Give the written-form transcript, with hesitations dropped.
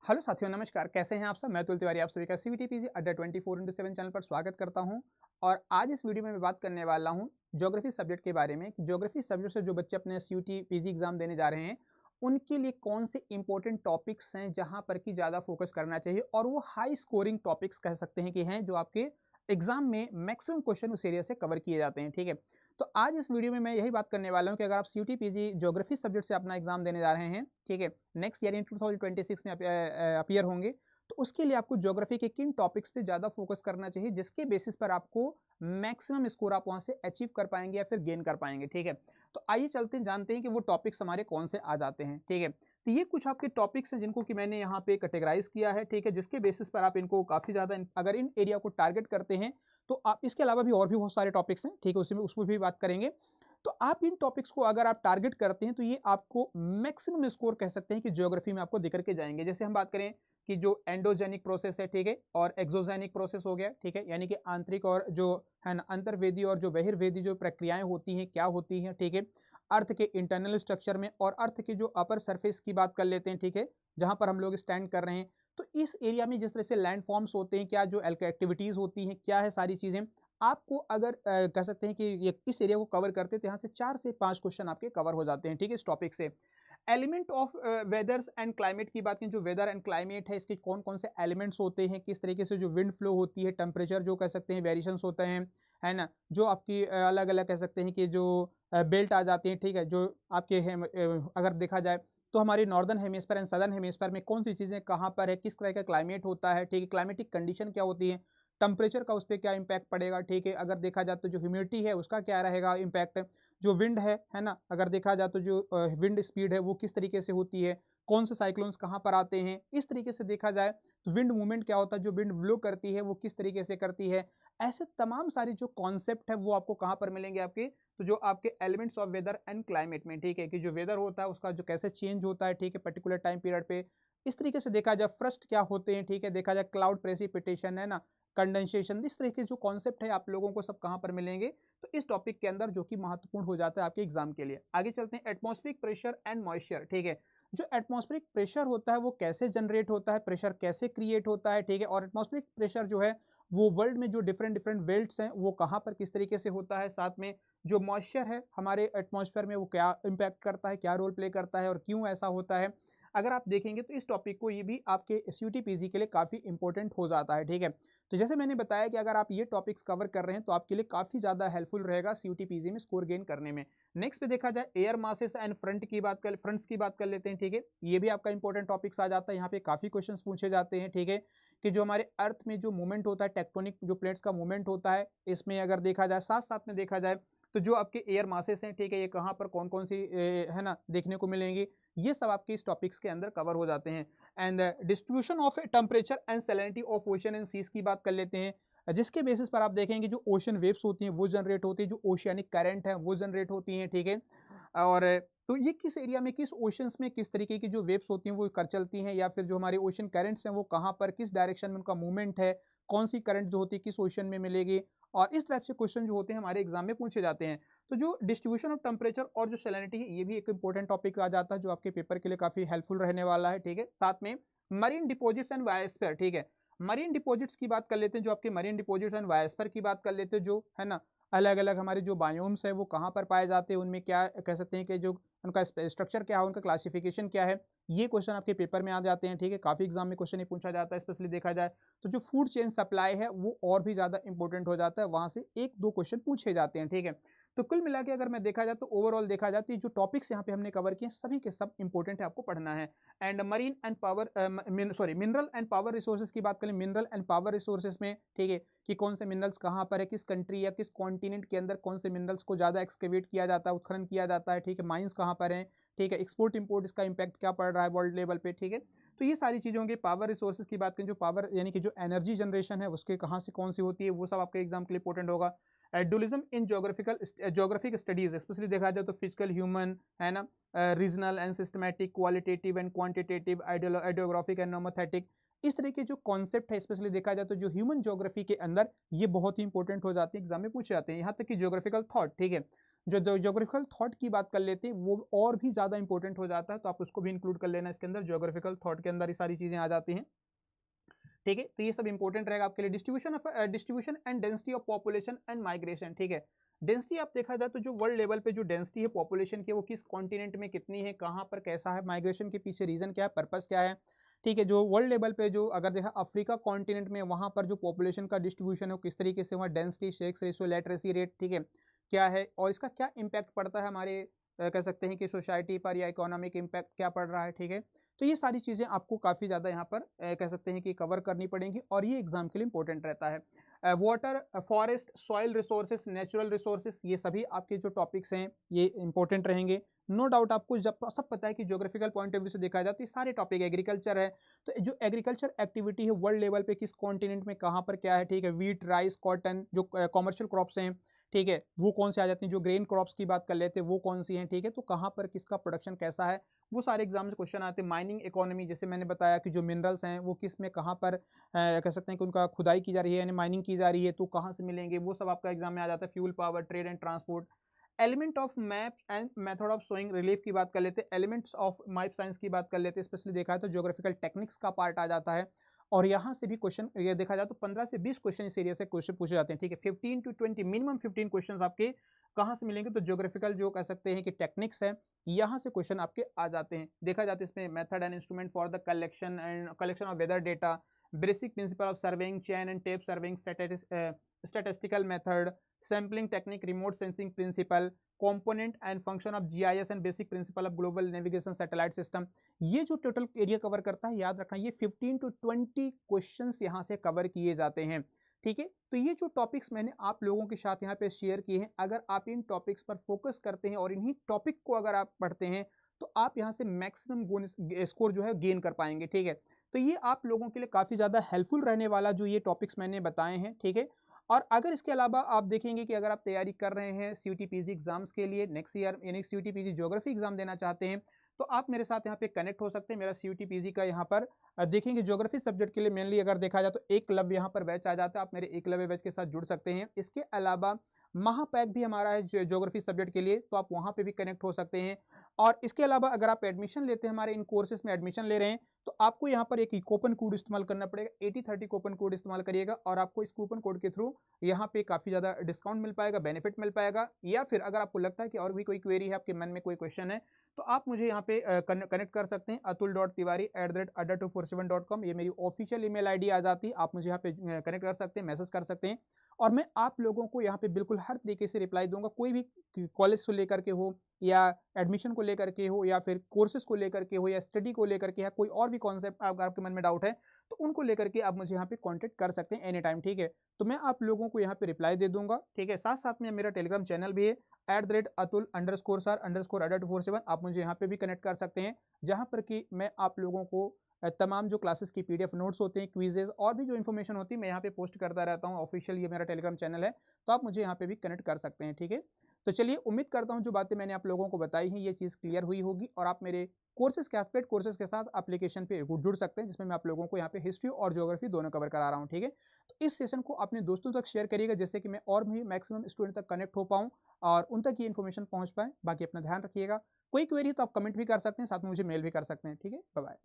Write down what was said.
Hello साथियों, नमस्कार। कैसे हैं आप सब? मैं अतुल तिवारी आप सभी का सीवीटी पीजी अड्डा 24/7 चैनल पर स्वागत करता हूं। और आज इस वीडियो में मैं बात करने वाला हूं ज्योग्राफी सब्जेक्ट के बारे में कि ज्योग्राफी सब्जेक्ट से जो बच्चे अपने सीयूटी पीजी एग्जाम देने जा रहे हैं उनके लिए कौन से इंपॉर्टेंट टॉपिक्स हैं जहां पर कि ज़्यादा फोकस करना चाहिए, और वो हाई स्कोरिंग टॉपिक्स कह सकते हैं कि हैं जो आपके एग्जाम में मैक्सिमम क्वेश्चन उस एरिया से कवर किए जाते हैं। ठीक है, तो आज इस वीडियो में मैं यही बात करने वाला हूं कि अगर आप सीयूटी पीजी ज्योग्राफी सब्जेक्ट से अपना एग्जाम देने जा रहे हैं, ठीक है, नेक्स्ट ईयर इन 2026 में अपीयर होंगे, तो उसके लिए आपको ज्योग्राफी के किन टॉपिक्स पे ज़्यादा फोकस करना चाहिए जिसके बेसिस पर आपको मैक्सिमम स्कोर आप वहां से अचीव कर पाएंगे या फिर गेन कर पाएंगे। ठीक है, तो आइए चलते जानते हैं कि वो टॉपिक्स हमारे कौन से आ जाते हैं। ठीक है, तो ये कुछ आपके टॉपिक्स हैं जिनको कि मैंने यहाँ पे कैटेगराइज किया है। ठीक है, जिसके बेसिस पर आप इनको काफ़ी ज़्यादा अगर इन एरिया को टारगेट करते हैं तो आप इसके अलावा भी और भी बहुत सारे टॉपिक्स हैं। ठीक है, उसमें भी बात करेंगे। तो आप इन टॉपिक्स को अगर आप टारगेट करते हैं तो ये आपको मैक्सिमम स्कोर कह सकते हैं कि ज्योग्राफी में आपको देकर के जाएंगे। जैसे हम बात करें कि जो एंडोजेनिक प्रोसेस है, ठीक है, और एक्सोजेनिक प्रोसेस हो गया, ठीक है, यानी कि आंतरिक और जो है ना अंतर्वेदी और जो बहिर्वेदी जो प्रक्रियाएं होती हैं क्या होती हैं। ठीक है, अर्थ के इंटरनल स्ट्रक्चर में और अर्थ के जो अपर सरफेस की बात कर लेते हैं, ठीक है, जहां पर हम लोग स्टैंड कर रहे हैं, तो इस एरिया में जिस तरह से लैंड फॉर्म्स होते हैं, क्या जो एक्टिविटीज होती हैं, क्या है सारी चीजें आपको अगर कह सकते हैं कि ये इस एरिया को कवर करते हैं तो यहाँ से 4 से 5 क्वेश्चन आपके कवर हो जाते हैं। ठीक है, इस टॉपिक से एलिमेंट ऑफ वेदर्स एंड क्लाइमेट की बात करें, जो वेदर एंड क्लाइमेट है इसके कौन कौन से एलिमेंट्स होते हैं, किस तरीके से जो विंड फ्लो होती है, टेम्परेचर जो कह सकते हैं वेरिएशंस होते हैं, है ना, जो आपकी अलग अलग कह सकते हैं कि जो बेल्ट आ जाती है। ठीक है, जो आपके अगर देखा जाए तो हमारी northern hemisphere and southern hemisphere में कौन सी चीज़ें कहाँ पर है, किस तरह का क्लाइमेट होता है। ठीक है, क्लाइमेटिक कंडीशन क्या होती है, टेम्परेचर का उस पर क्या इंपैक्ट पड़ेगा। ठीक है, अगर देखा जाए तो जो ह्यूमिडिटी है उसका क्या रहेगा इम्पैक्ट, जो विंड है ना, अगर देखा जाए तो जो विंड स्पीड है वो किस तरीके से होती है, कौन से साइक्लोन्स कहाँ पर आते हैं, इस तरीके से देखा जाए तो विंड मूवमेंट क्या होता है, जो विंड ब्लो करती है वो किस तरीके से करती है। ऐसे तमाम सारी जो कॉन्सेप्ट है वो आपको कहाँ पर मिलेंगे, आपके तो जो आपके elements of weather and climate में। ठीक है, कि जो वेदर होता है उसका जो कैसे चेंज होता है, ठीक है, पर्टिकुलर टाइम पीरियड पे, इस तरीके से देखा जाए फ्रस्ट क्या होते हैं। ठीक है, देखा जाए क्लाउड प्रेसिपिटेशन है ना, कंडेंसेशन, इस तरह के जो कॉन्सेप्ट है आप लोगों को सब कहां पर मिलेंगे, तो इस टॉपिक के अंदर जो कि महत्वपूर्ण हो जाता है आपके एग्जाम के लिए। आगे चलते हैं, एटमॉस्फेरिक प्रेशर एंड मॉइस्चर। ठीक है, जो एटमॉस्फेरिक प्रेशर होता है वो कैसे जनरेट होता है, प्रेशर कैसे क्रिएट होता है। ठीक है, और एटमॉस्फेरिक प्रेशर जो है वो वर्ल्ड में जो डिफरेंट डिफरेंट बेल्ट्स हैं वो कहां पर किस तरीके से होता है, साथ में जो मॉइस्चर है हमारे एटमॉस्फेयर में वो क्या इंपैक्ट करता है, क्या रोल प्ले करता है और क्यों ऐसा होता है। अगर आप देखेंगे तो इस टॉपिक को ये भी आपके सीयूटी पीजी के लिए काफ़ी इंपॉर्टेंट हो जाता है। ठीक है, तो जैसे मैंने बताया कि अगर आप ये टॉपिक्स कवर कर रहे हैं तो आपके लिए काफ़ी ज़्यादा हेल्पफुल रहेगा सीयूटी पीजी में स्कोर गेन करने में। नेक्स्ट पे देखा जाए एयर मासेस एंड फ्रंट्स की बात कर लेते हैं। ठीक है, ये भी आपका इंपॉर्टेंट टॉपिक्स आ जाता है, यहाँ पे काफ़ी क्वेश्चन पूछे जाते हैं। ठीक है, कि जो हमारे अर्थ में जो मूवमेंट होता है, टेक्टोनिक जो प्लेट्स का मूवमेंट होता है, इसमें अगर देखा जाए साथ साथ में देखा जाए तो जो आपके एयर मासेस हैं, ठीक है, ये कहाँ पर कौन कौन सी है ना देखने को मिलेंगी, ये सब आपके इस टॉपिक्स के अंदर कवर हो जाते हैं। And distribution of temperature and salinity of ocean and seas की बात कर लेते हैं, जिसके बेसिस पर आप देखेंगे जो ओशन वेव्स होती हैं वो जनरेट होती है, जो ओशियानिक करंट है वो जनरेट होती हैं। ठीक है, और तो ये किस एरिया में, किस ओशंस में किस तरीके की जो वेव्स होती हैं वो कर चलती हैं, या फिर जो हमारे ओशन करंट्स हैं वो कहाँ पर किस डायरेक्शन में उनका मूवमेंट है, कौन सी करंट जो होती है किस ओशन में मिलेगी, और इस टाइप से क्वेश्चन जो होते हैं हमारे एग्जाम में पूछे जाते हैं। तो जो डिस्ट्रीब्यूशन ऑफ टेम्परेचर और जो सैलिनिटी है ये भी एक इंपॉर्टेंट टॉपिक आ जाता है जो आपके पेपर के लिए काफी हेल्पफुल रहने वाला है। ठीक है, साथ में मरीन डिपोजिट्स एंड बायोस्फीयर। ठीक है, मरीन डिपोजिट्स की बात कर लेते हैं, जो आपके मरीन डिपोजिट्स एंड बायोस्फीयर की बात कर लेते हैं, जो है ना अलग अलग हमारे जो बायोम्स है वो कहाँ पर पाए जाते हैं, उनमें क्या कह सकते हैं कि जो उनका स्ट्रक्चर क्या है, उनका क्लासिफिकेशन क्या है, ये क्वेश्चन आपके पेपर में आ जाते हैं। ठीक है, काफी एग्जाम में क्वेश्चन ये पूछा जाता है। स्पेशली देखा जाए तो जो फूड चेन सप्लाई है वो और भी ज्यादा इंपॉर्टेंट हो जाता है, वहां से एक दो क्वेश्चन पूछे जाते हैं। ठीक है, तो कुल मिला के अगर मैं देखा जाए तो ओवरऑल देखा जाए तो जो टॉपिक्स यहाँ पे हमने कवर किए सभी के सब इंपॉर्टेंट है, आपको पढ़ना है। And marine and power mineral and power resources की बात करें, मिनरल एंड पावर रिसोर्सेज में, ठीक है, कि कौन से मिनरल्स कहाँ पर है, किस कंट्री या किस कॉन्टिनेंट के अंदर कौन से मिनरल्स को ज़्यादा एक्सकेवेट किया जाता है, उत्खनन किया जाता है। ठीक है, माइंस कहाँ पर हैं, ठीक है, एक्सपोर्ट इंपोर्ट इसका इंपैक्ट क्या पड़ रहा है वर्ल्ड लेवल पे। ठीक है, तो ये सारी चीज़ों की पावर रिसोर्सेज की बात करें, जो पावर यानी कि जो एनर्जी जनरेशन है उसके कहाँ से कौन सी होती है, वो सब आपके एग्जाम के लिए इंपॉर्टेंट होगा। Dualism in geographic studies, especially देखा जाए तो फिजिकल ह्यूमन है ना, regional and systematic, qualitative and quantitative, idiographic and nomothetic, इस तरीके जो कॉन्सेप्ट है स्पेशली देखा जाए तो जो ह्यूमन ज्योग्राफी के अंदर ये बहुत ही इंपॉर्टेंट हो जाते हैं, एग्जाम में पूछे जाते हैं। यहाँ तक कि ज्योग्राफिकल थॉट, ठीक है, जो ज्योग्राफिकल थॉट की बात कर लेते हैं वो और भी ज़्यादा इंपॉर्टेंट हो जाता है, तो आप उसको भी इंक्लूड कर लेना इसके अंदर। ज्योग्राफिकल थॉट के अंदर ये सारी चीज़ें आ जाती हैं, ठीक है। तो ये सब इंपॉर्टेंट रहेगा आपके लिए। Distribution and density of population and migration, ठीक है। डेंसिटी आप देखा जाए तो जो वर्ल्ड लेवल पे जो डेंसिटी है पॉपुलेशन की वो किस कॉन्टिनेंट में कितनी है, कहाँ पर कैसा है, माइग्रेशन के पीछे रीजन क्या है, पर्पस क्या है, ठीक है। जो वर्ल्ड लेवल पे जो अगर देखा अफ्रीका कॉन्टिनेंट में वहाँ पर जो पॉपुलेशन का डिस्ट्रीब्यूशन है किस तरीके से वहाँ density, sex ratio, literacy rate, ठीक है, क्या है और इसका क्या इम्पैक्ट पड़ता है हमारे कह सकते हैं कि सोसाइटी पर या इकोनॉमिक इम्पैक्ट क्या पड़ रहा है, ठीक है। तो ये सारी चीज़ें आपको काफ़ी ज़्यादा यहाँ पर कह सकते हैं कि कवर करनी पड़ेंगी और ये एग्जाम के लिए इंपॉर्टेंट रहता है। Water, forest, soil resources, natural resources, ये सभी आपके जो टॉपिक्स हैं ये इंपॉर्टेंट रहेंगे। नो डाउट आपको जब सब पता है कि ज्योग्राफिकल पॉइंट ऑफ व्यू से देखा जाए तो ये सारे टॉपिक, एग्रीकल्चर है तो जो एग्रीकल्चर एक्टिविटी है वर्ल्ड लेवल पे किस कॉन्टिनेंट में कहाँ पर क्या है, ठीक है। वीट, राइस, कॉटन जो कॉमर्शियल क्रॉप्स हैं, ठीक है, वो कौन से आ जाती हैं। जो ग्रेन क्रॉप्स की बात कर लेते हैं वो कौन सी हैं, ठीक है। तो कहाँ पर किसका प्रोडक्शन कैसा है, वो सारे एग्जाम में क्वेश्चन आते हैं। माइनिंग इकोनॉमी, जैसे मैंने बताया कि जो मिनरल्स हैं वो किस में कहाँ पर कह सकते हैं कि उनका खुदाई की जा रही है यानी माइनिंग की जा रही है तो कहाँ से मिलेंगे, वो सब आपका एग्जाम में आ जाता है। Fuel, power, trade and transport, element of map and method of showing relief की बात कर लेते हैं। एलिमेंट्स ऑफ मैप साइंस की बात कर लेते हैं, स्पेशली देखा है तो ज्योग्राफिकल टेक्निक्स का पार्ट आ जाता है। और यहाँ से भी क्वेश्चन ये देखा जाए तो 15 से 20 क्वेश्चन इस एरिया से क्वेश्चन पूछे जाते हैं, ठीक है। 15 to 20 मिनिमम 15 क्वेश्चन आपके कहाँ से मिलेंगे, तो ज्योग्राफिकल जो कह सकते हैं कि टेक्निक्स है यहाँ से क्वेश्चन आपके आ जाते हैं। देखा जाता है इसमें method and instrument for the collection of weather data, basic principle of surveying, chain and tape surveying, statistical method, sampling technique, remote sensing principle, component and function of GIS and basic principle of global navigation satellite system. ये जो total area cover करता है याद रखना ये 15 to 20 questions यहाँ से cover किए जाते हैं, ठीक है। तो ये जो टॉपिक्स मैंने आप लोगों के साथ यहाँ पे शेयर किए हैं, अगर आप इन टॉपिक्स पर फोकस करते हैं और इन्हीं टॉपिक को अगर आप पढ़ते हैं तो आप यहाँ से मैक्सिमम स्कोर जो है गेन कर पाएंगे, ठीक है। तो ये आप लोगों के लिए काफ़ी ज़्यादा हेल्पफुल रहने वाला जो ये टॉपिक्स मैंने बताए हैं, ठीक है। और अगर इसके अलावा आप देखेंगे कि अगर आप तैयारी कर रहे हैं सीयूटी पीजी एग्जाम्स के लिए नेक्स्ट ईयर यानी सीयूटी पीजी ज्योग्राफी एग्जाम देना चाहते हैं तो आप मेरे साथ यहाँ पे कनेक्ट हो सकते हैं। मेरा सीयूटी पीजी का यहाँ पर देखेंगे ज्योग्राफी सब्जेक्ट के लिए मेनली अगर देखा जाए तो एकलव्य यहाँ पर बैच आ जाता है, आप मेरे एकलव्य बैच के साथ जुड़ सकते हैं। इसके अलावा महापैक भी हमारा है ज्योग्राफी सब्जेक्ट के लिए, तो आप वहाँ पे भी कनेक्ट हो सकते हैं। और इसके अलावा अगर आप एडमिशन लेते हैं हमारे इन कोर्सेज में एडमिशन ले रहे हैं तो आपको यहाँ पर एक कूपन कोड इस्तेमाल करना पड़ेगा, 8030 कूपन कोड इस्तेमाल करिएगा और आपको इस कूपन कोड के थ्रू यहाँ पे काफ़ी ज़्यादा डिस्काउंट मिल पाएगा, बेनिफिट मिल पाएगा। या फिर अगर आपको लगता है कि और भी कोई क्वेरी है आपके मन में, कोई क्वेश्चन है तो आप मुझे यहाँ पे कनेक्ट कर सकते हैं atul.tiwari@adda247.com, ये मेरी ऑफिशियल ईमेल आईडी आ जाती है। आप मुझे यहाँ पे कनेक्ट कर सकते हैं, मैसेज कर सकते हैं और मैं आप लोगों को यहाँ पे बिल्कुल हर तरीके से रिप्लाई दूंगा। कोई भी कॉलेज को लेकर के हो या एडमिशन को लेकर के हो या फिर कोर्सेज को लेकर के हो या स्टडी को लेकर के या कोई और भी कॉन्सेप्ट अगर आपके मन में डाउट है तो उनको लेकर के आप मुझे यहाँ पे कांटेक्ट कर सकते हैं एनी टाइम, ठीक है। तो मैं आप लोगों को यहाँ पे रिप्लाई दे दूंगा, ठीक है। साथ साथ में मेरा टेलीग्राम चैनल भी है @atul_sir_adda247, आप मुझे यहाँ पे भी कनेक्ट कर सकते हैं जहाँ पर कि मैं आप लोगों को तमाम जो क्लासेस की पीडीएफ नोट्स होते हैं, क्विजेज और भी जो इन्फॉर्मेशन होती है मैं यहाँ पे पोस्ट करता रहता हूँ। ऑफिशियल ये मेरा टेलीग्राम चैनल है तो आप मुझे यहाँ पे भी कनेक्ट कर सकते हैं, ठीक है। तो चलिए उम्मीद करता हूँ जो बातें मैंने आप लोगों को बताई हैं ये चीज़ क्लियर हुई होगी और आप मेरे कोर्सेज के एस्पेक्ट कोर्सेज के साथ एप्लीकेशन पे जुड़ सकते हैं जिसमें मैं आप लोगों को यहाँ पे हिस्ट्री और ज्योग्राफी दोनों कवर करा रहा हूँ, ठीक है। तो इस सेशन को अपने दोस्तों तक शेयर करिएगा जिससे कि मैं और भी मैक्सिमम स्टूडेंट तक कनेक्ट हो पाऊँ और उन तक ये इन्फॉर्मेशन पहुँच पाए। बाकी अपना ध्यान रखिएगा, कोई क्वेरी तो आप कमेंट भी कर सकते हैं, साथ में मुझे मेल भी कर सकते हैं, ठीक है। Bye bye.